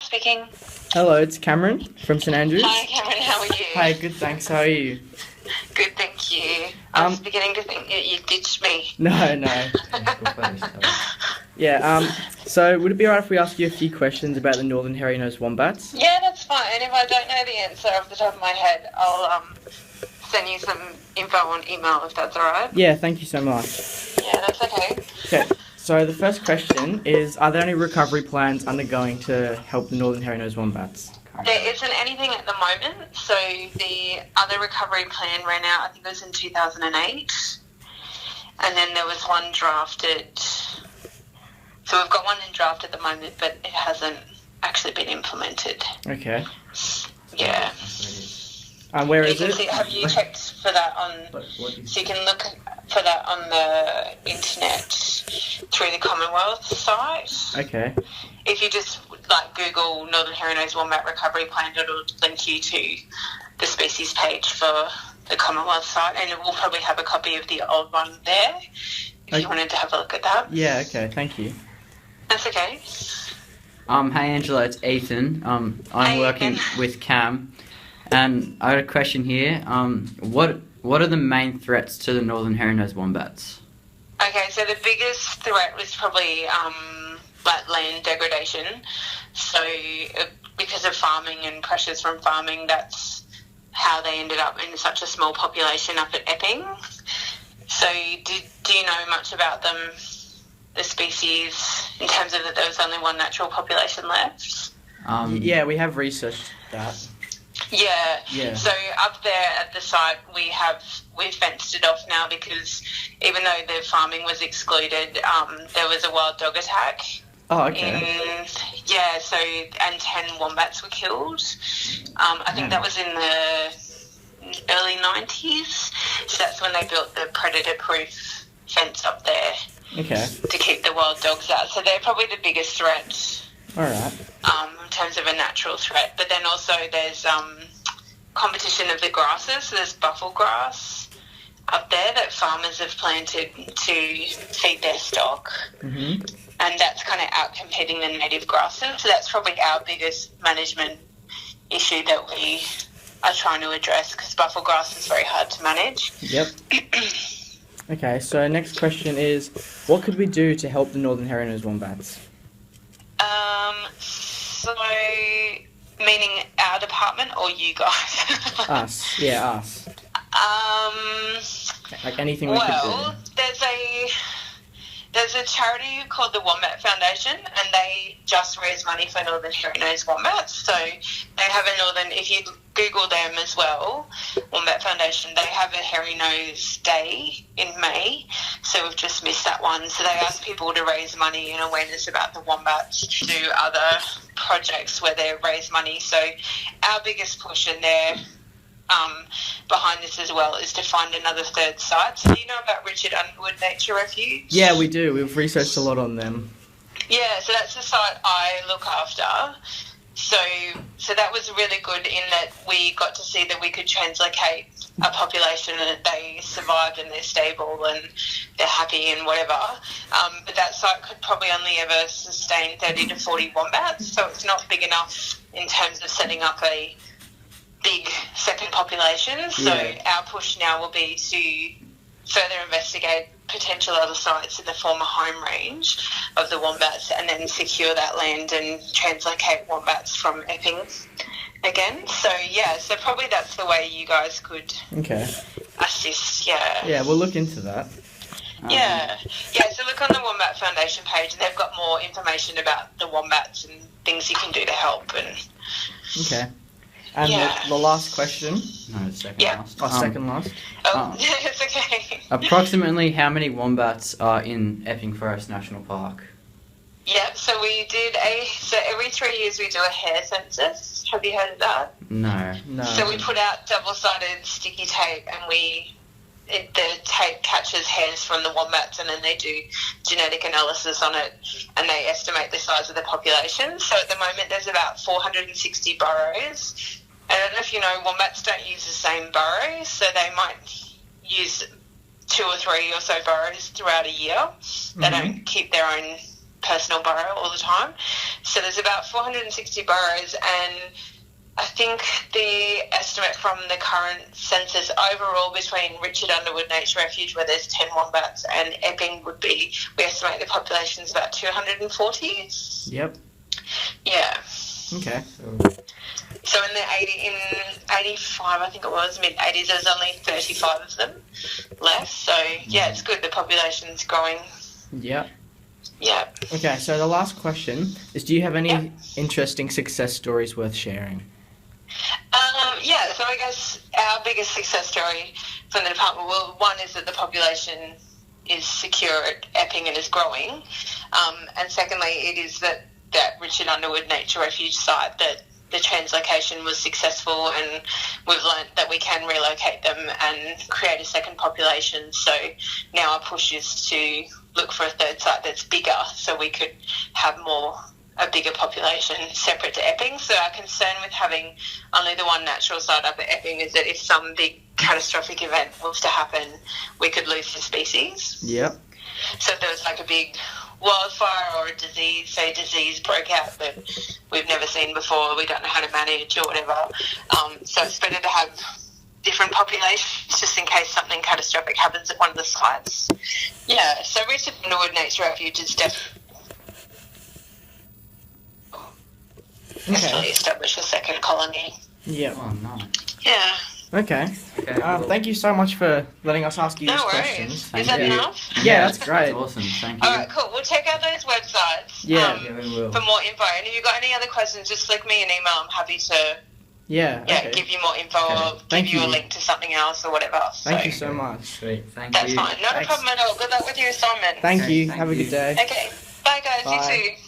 speaking. Hello, it's Cameron from St Andrews. Hi, Cameron. How are you? Hi, good, thanks. How are you? Good, thank you. I was beginning to think you ditched me. No. Yeah, so would it be alright if we ask you a few questions about the Northern Hairy-Nosed Wombats? Yeah, that's fine. And if I don't know the answer off the top of my head, I'll send you some info on email if that's alright. Yeah, thank you so much. Yeah, that's okay. Okay, so the first question is, are there any recovery plans undergoing to help the Northern Hairy-Nosed Wombats? There isn't anything at the moment. So the other recovery plan ran out, I think it was in 2008. And then there was one drafted. So we've got one in draft at the moment, but it hasn't actually been implemented. Okay. Yeah. Where is it? Have you checked for that on... So you can look for that on the internet through the Commonwealth site. Okay. If you just Google Northern Hairy-Nosed Wombat Recovery Plan, it'll link you to the species page for the Commonwealth site, and it will probably have a copy of the old one there if you wanted to have a look at that. Yeah, okay, thank you. That's okay. Hey Angela, it's Ethan. I'm working with Cam, and I had a question here. What are the main threats to the Northern Hairy-Nosed Wombats? Okay, so the biggest threat was probably land degradation. So because of farming and pressures from farming, that's how they ended up in such a small population up at Epping. So do you know much about them, the species, in terms of that there was only one natural population left? Yeah, we have researched that. Yeah. So up there at the site, we've fenced it off now because even though the farming was excluded, there was a wild dog attack. Oh, okay. And 10 wombats were killed. I think that was in the early 90s. So that's when they built the predator-proof fence up there. Okay. To keep the wild dogs out. So they're probably the biggest threat. All right. In terms of a natural threat. But then also there's competition of the grasses. So there's buffel grass up there that farmers have planted to feed their stock. Mm-hmm. And that's kind of out-competing the native grasses. So that's probably our biggest management issue that we are trying to address because buffel grass is very hard to manage. Yep. Okay, so next question is, what could we do to help the Northern Hairy-Nosed Wombats? So, meaning our department or you guys? Us. Yeah, us. Like anything we could do. Well, there's a charity called the Wombat Foundation, and they just raise money for Northern Hairy-Nosed Wombats. So they have if you Google them as well, Wombat Foundation, they have a Hairy Nose Day in May. So we've just missed that one. So they ask people to raise money and awareness about the wombats, to do other projects where they raise money. So our biggest push in there behind this as well is to find another third site. So do you know about Richard Underwood Nature Refuge? Yeah, we do. We've researched a lot on them. Yeah, so that's the site I look after. So that was really good in that we got to see that we could translocate a population and that they survived and they're stable and they're happy and whatever. But that site could probably only ever sustain 30 to 40 wombats, so it's not big enough in terms of setting up a big second population. So our push now will be to further investigate potential other sites in the former home range of the wombats and then secure that land and translocate wombats from Epping again. So probably that's the way you guys could assist. Yeah, we'll look into that. So look on the Wombat Foundation page and they've got more information about the wombats and things you can do to help. Okay. And the last question. No, second last. Second last. It's okay. Approximately how many wombats are in Epping Forest National Park? Yeah, so we did every 3 years we do a hair census. Have you heard of that? No. So we put out double-sided sticky tape and the tape catches hairs from the wombats and then they do genetic analysis on it and they estimate the size of the population. So at the moment there's about 460 burrows. I don't know if you know, wombats don't use the same burrows, so they might use 2 or 3 or so burrows throughout a year. They don't keep their own personal burrow all the time. So there's about 460 burrows, and I think the estimate from the current census overall between Richard Underwood Nature Refuge, where there's 10 wombats, and Epping would be, we estimate the population is about 240. Yep. Yeah. Okay. So in 85, I think it was, mid-80s, there's only 35 of them left. So, yeah, it's good. The population's growing. Yep. Yeah. Okay, so the last question is, do you have any Yep. interesting success stories worth sharing? Yeah, so I guess our biggest success story from the department, well, one is that the population is secure at Epping and is growing. And secondly, it is that Richard Underwood Nature Refuge site, that the translocation was successful, and we've learnt that we can relocate them and create a second population. So now our push is to look for a third site that's bigger, so we could have a bigger population separate to Epping. So our concern with having only the one natural site up at Epping is that if some big catastrophic event was to happen, we could lose the species. Yep. So if there was like a big wildfire or a disease, say disease broke out that we've never seen before, we don't know how to manage or whatever. So it's better to have different populations just in case something catastrophic happens at one of the sites. Yeah, so Richard Underwood Nature Refuge is definitely establish a second colony. Yep. Oh, no. Yeah. Okay. Thank you so much for letting us ask you No these worries. questions. Is Thank that you. enough? Yeah, that's great. That's awesome. Thank you. All right, cool. We'll check out those websites Yeah. Yeah, we will. for more info. And if you've got any other questions, just flick me an email. I'm happy to Yeah. Okay. give you more info or Thank give you a you. link to something else or whatever. Thank you so much. Sweet. Thank That's you. fine. Not Thanks. a problem at all. Good luck with your assignment. Thank Okay, you. thank Have a you. good day. Okay. Bye, guys. Bye. You too.